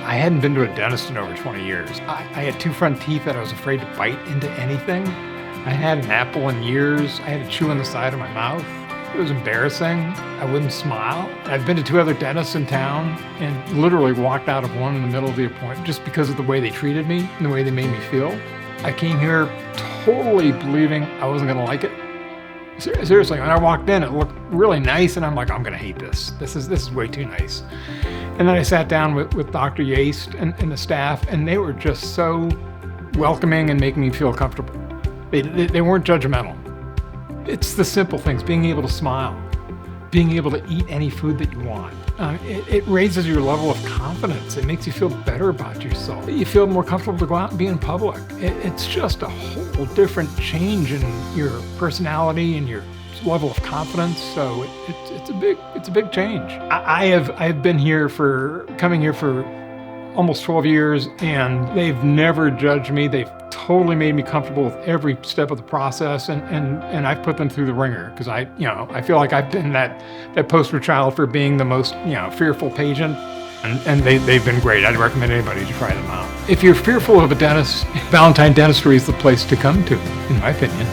I hadn't been to a dentist in over 20 years. I had 2 front teeth that I was afraid to bite into anything. I hadn't had an apple in years. I had to chew on the side of my mouth. It was embarrassing. I wouldn't smile. I've been to 2 other dentists in town and literally walked out of one in the middle of the appointment just because of the way they treated me and the way they made me feel. I came here totally believing I wasn't going to like it. Seriously, when I walked in, it looked really nice, and I'm like, I'm going to hate this. This is way too nice. And then I sat down with Dr. Yaste and the staff, and they were just so welcoming and making me feel comfortable. They weren't judgmental. It's the simple things, being able to smile, being able to eat any food that you want. It raises your level of confidence. It makes you feel better about yourself. You feel more comfortable to go out and be in public. It's just a whole different change in your personality and your level of confidence. So it's a big change. I've been coming here for almost 12 years, and they've never judged me. They've totally made me comfortable with every step of the process, and I've put them through the ringer because I feel like I've been that poster child for being the most fearful patient, and they've been great. I'd recommend anybody to try them out. If you're fearful of a dentist, Ballantyne Dentistry is the place to come to, in my opinion.